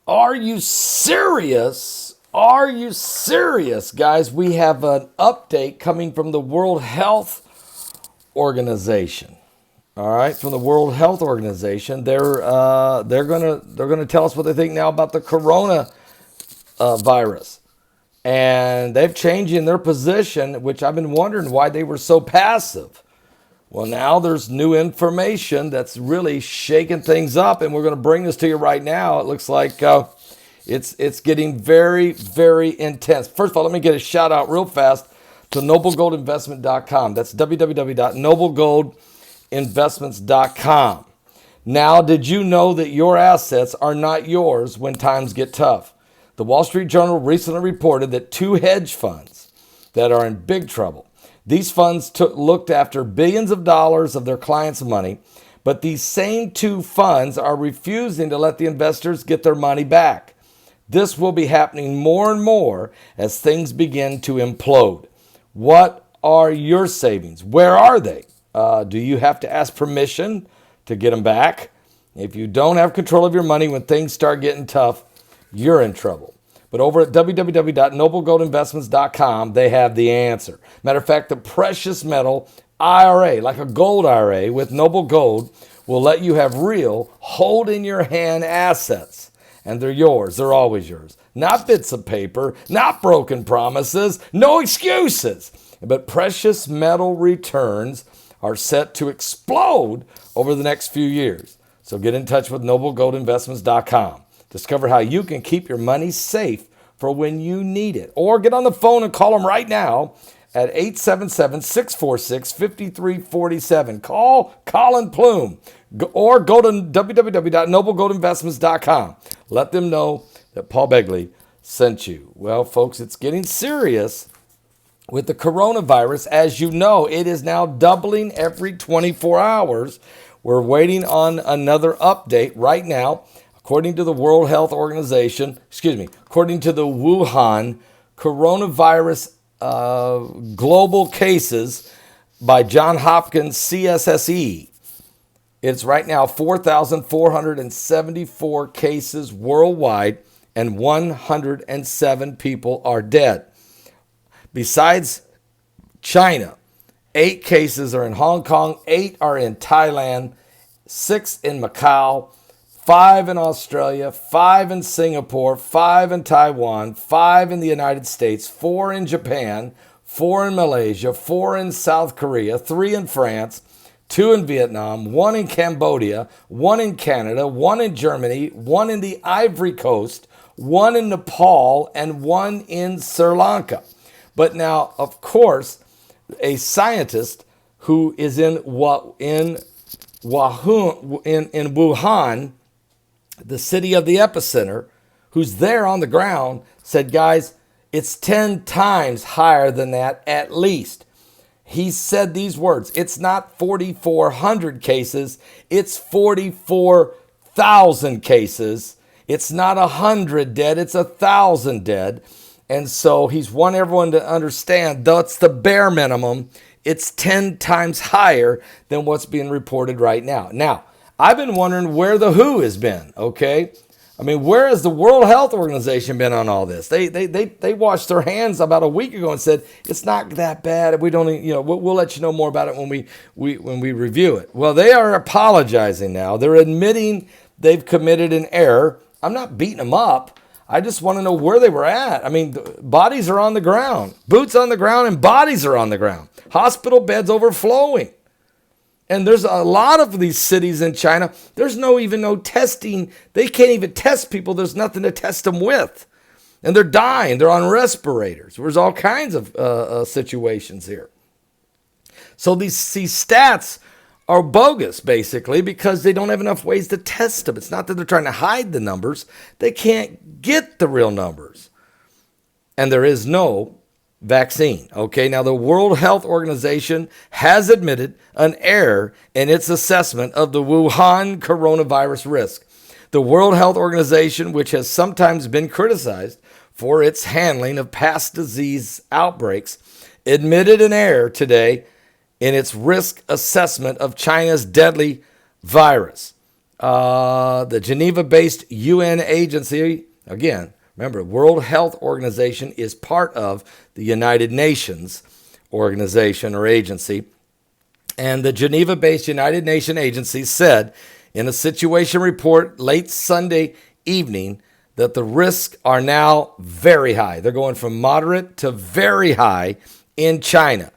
Are you serious? Are you serious, guys? We have an update coming from the World Health Organization. All right, from the World Health Organization, they're gonna tell us what they think now about the corona virus, and they've changed in their position, which I've been wondering why they were so passive. Well, now there's new information that's really shaking things up, and we're going to bring this to you right now. It looks like it's getting very, very intense. First of all, let me get a shout out real fast to noblegoldinvestment.com. That's www.noblegoldinvestments.com. Now, did you know that your assets are not yours when times get tough? The Wall Street Journal recently reported that two hedge funds that are in big trouble. These funds looked after billions of dollars of their clients' money, but these same two funds are refusing to let the investors get their money back. This will be happening more and more as things begin to implode. What are your savings? Where are they? Do you have to ask permission to get them back? If you don't have control of your money when things start getting tough, you're in trouble. But over at www.noblegoldinvestments.com, they have the answer. Matter of fact, the precious metal IRA, like a gold IRA with Noble Gold, will let you have real, hold in your hand assets. And they're yours. They're always yours. Not bits of paper, not broken promises, no excuses. But precious metal returns are set to explode over the next few years. So get in touch with noblegoldinvestments.com. Discover how you can keep your money safe for when you need it. Or get on the phone and call them right now at 877-646-5347. Call Colin Plume. Or go to www.noblegoldinvestments.com. Let them know that Paul Begley sent you. Well, folks, it's getting serious with the coronavirus. As you know, it is now doubling every 24 hours. We're waiting on another update right now. According to the World Health Organization, according to the Wuhan coronavirus global cases by Johns Hopkins CSSE, it's right now 4,474 cases worldwide and 107 people are dead. Besides China, 8 cases are in Hong Kong, 8 are in Thailand, 6 in Macau, 5 in Australia, 5 in Singapore, 5 in Taiwan, 5 in the United States, 4 in Japan, 4 in Malaysia, 4 in South Korea, 3 in France, 2 in Vietnam, 1 in Cambodia, 1 in Canada, 1 in Germany, 1 in the Ivory Coast, 1 in Nepal, and 1 in Sri Lanka. But now, of course, a scientist who is in Wuhan, the city of the epicenter, who's there on the ground, said, guys, it's 10 times higher than that at least. He said these words, it's not 4,400 cases, it's 44,000 cases. It's not 100 dead, it's 1,000 dead. And so he's want everyone to understand that's the bare minimum. It's 10 times higher than what's being reported right now. Now, I've been wondering where the WHO has been, okay? I mean, where has the World Health Organization been on all this? They washed their hands about a week ago and said, it's not that bad. We don't, we'll let you know more about it when we review it. Well, they are apologizing now. They're admitting they've committed an error. I'm not beating them up. I just want to know where they were at. I mean, bodies are on the ground, boots on the ground, and bodies are on the ground. Hospital beds overflowing. And there's a lot of these cities in China. There's no testing. They can't even test people. There's nothing to test them with. And they're dying. They're on respirators. There's all kinds of situations here. So these stats are bogus, basically, because they don't have enough ways to test them. It's not that they're trying to hide the numbers. They can't get the real numbers. And there is no vaccine. Okay, now the World Health Organization has admitted an error in its assessment of the Wuhan coronavirus risk. The World Health Organization, which has sometimes been criticized for its handling of past disease outbreaks, admitted an error today in its risk assessment of China's deadly virus. The Geneva-based UN agency, again, remember, World Health Organization is part of the United Nations organization or agency. And the Geneva-based United Nations agency said in a situation report late Sunday evening that the risks are now very high. They're going from moderate to very high in China,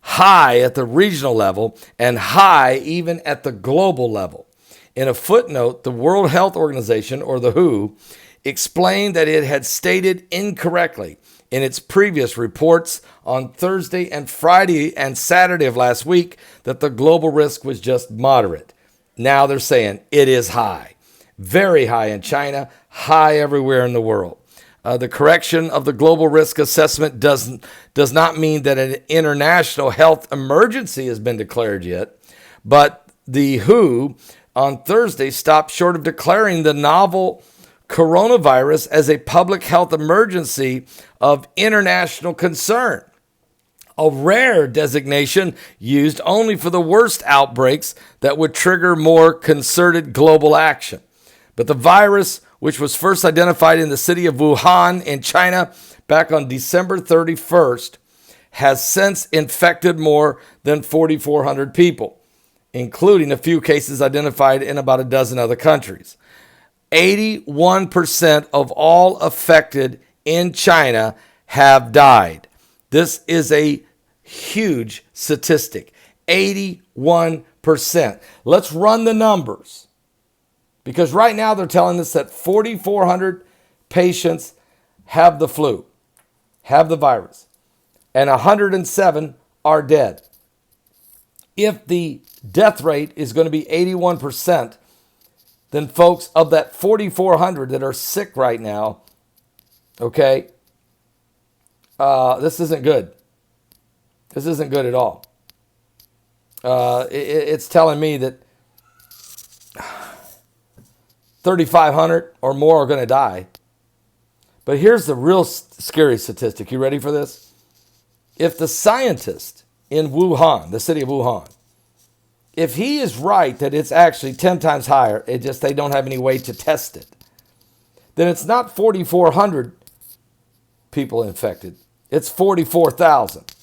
high at the regional level, and high even at the global level. In a footnote, the World Health Organization, or the WHO, explained that it had stated incorrectly in its previous reports on Thursday and Friday and Saturday of last week that the global risk was just moderate. Now they're saying it is high, very high in China, high everywhere in the world. The correction of the global risk assessment does not mean that an international health emergency has been declared yet, but the WHO on Thursday stopped short of declaring the novel coronavirus as a public health emergency of international concern, a rare designation used only for the worst outbreaks that would trigger more concerted global action. But the virus, which was first identified in the city of Wuhan in China back on December 31st, has since infected more than 4,400 people, including a few cases identified in about a dozen other countries. 81% of all affected in China have died. This is a huge statistic. 81%. Let's run the numbers. Because right now they're telling us that 4,400 patients have the flu, have the virus, and 107 are dead. If the death rate is going to be 81%, then folks, of that 4,400 that are sick right now, okay, this isn't good. This isn't good at all. It's telling me that 3,500 or more are going to die. But here's the real scary statistic. You ready for this? If the scientist in Wuhan, the city of Wuhan, if he is right that it's actually 10 times higher, they don't have any way to test it, then it's not 4,400 people infected. It's 44,000.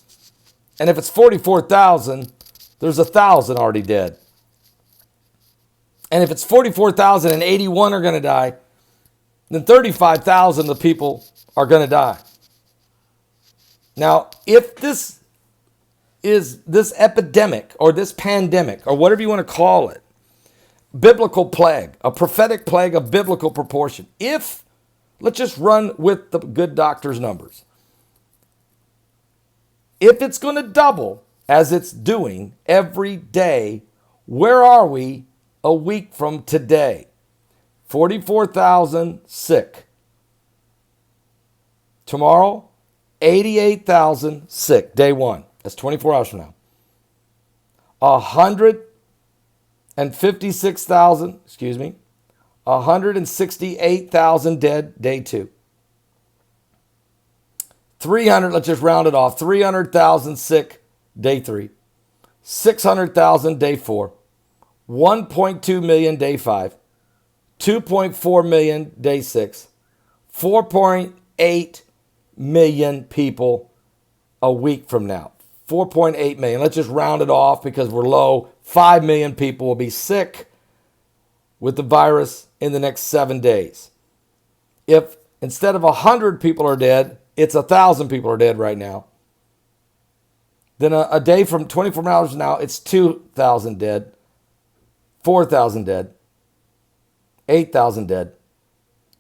And if it's 44,000, there's 1,000 already dead. And if it's 44,000 and 81 are going to die, then 35,000 of the people are going to die. Now, if this epidemic or this pandemic or whatever you want to call it, biblical plague, a prophetic plague of biblical proportion, let's just run with the good doctor's numbers. If it's going to double as it's doing every day, where are we a week from today? 44,000 sick. Tomorrow, 88,000 sick, day one. That's 24 hours from now. 168,000 dead, day two. 300, let's just round it off, 300,000 sick, day three. 600,000, day four. 1.2 million, day five. 2.4 million, day six. 4.8 million people a week from now. 4.8 million. Let's just round it off because we're low. 5 million people will be sick with the virus in the next 7 days. If instead of 100 people are dead, it's 1,000 people are dead right now. Then a day from 24 hours from now, it's 2,000 dead, 4,000 dead, 8,000 dead,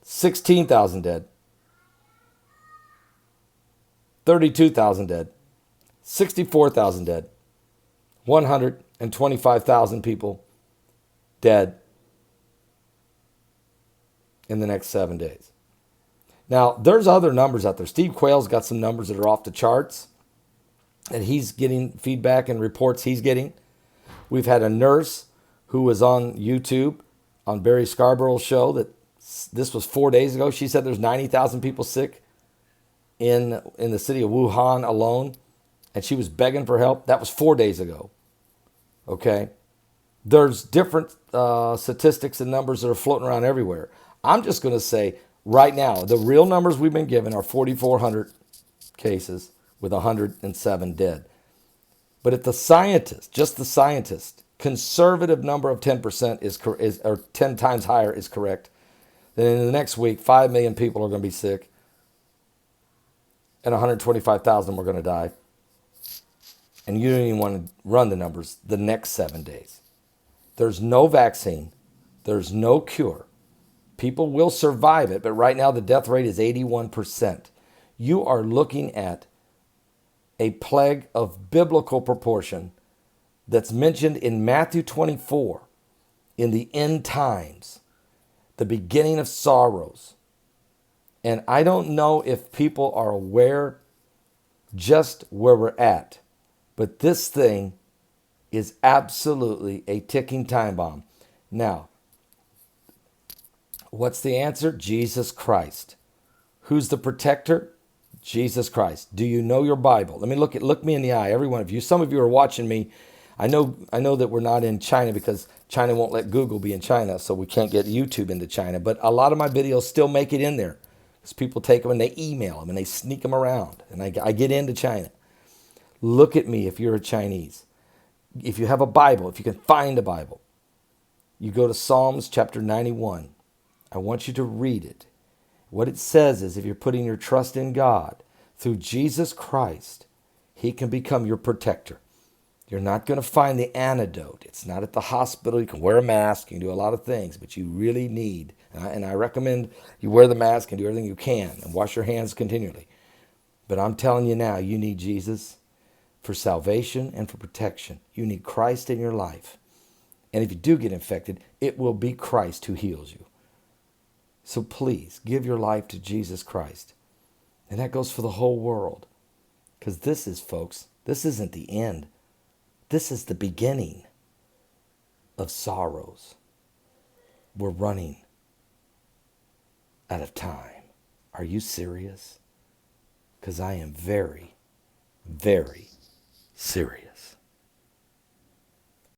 16,000 dead, 32,000 dead, 64,000 dead, 125,000 people dead in the next 7 days. Now, there's other numbers out there. Steve Quayle's got some numbers that are off the charts, and he's getting feedback and reports he's getting. We've had a nurse who was on YouTube on Barry Scarborough's show that this was 4 days ago. She said there's 90,000 people sick in the city of Wuhan alone, and she was begging for help. That was 4 days ago. Okay? There's different statistics and numbers that are floating around everywhere. I'm just going to say right now, the real numbers we've been given are 4,400 cases with 107 dead. But if the scientist, just the scientist, conservative number of 10% is or 10 times higher is correct, then in the next week, 5 million people are going to be sick and 125,000 are going to die. And you don't even want to run the numbers the next 7 days. There's no vaccine. There's no cure. People will survive it, but right now the death rate is 81%. You are looking at a plague of biblical proportion that's mentioned in Matthew 24 in the end times, the beginning of sorrows. And I don't know if people are aware just where we're at, but this thing is absolutely a ticking time bomb. Now, what's the answer? Jesus Christ. Who's the protector? Jesus Christ. Do you know your Bible? Let me look me in the eye, every one of you. Some of you are watching me. I know that we're not in China because China won't let Google be in China, so we can't get YouTube into China. But a lot of my videos still make it in there because people take them and they email them and they sneak them around. And I get into China. Look at me if you're a Chinese. If you have a Bible, if you can find a Bible, you go to Psalms chapter 91. I want you to read it. What it says is if you're putting your trust in God through Jesus Christ, he can become your protector. You're not going to find the antidote. It's not at the hospital. You can wear a mask. You can do a lot of things, but you really need, and I recommend you wear the mask and do everything you can and wash your hands continually. But I'm telling you now, you need Jesus for salvation and for protection. You need Christ in your life. And if you do get infected, it will be Christ who heals you. So please give your life to Jesus Christ. And that goes for the whole world. Because this is, folks, this isn't the end. This is the beginning of sorrows. We're running out of time. Are you serious? Because I am very, very serious.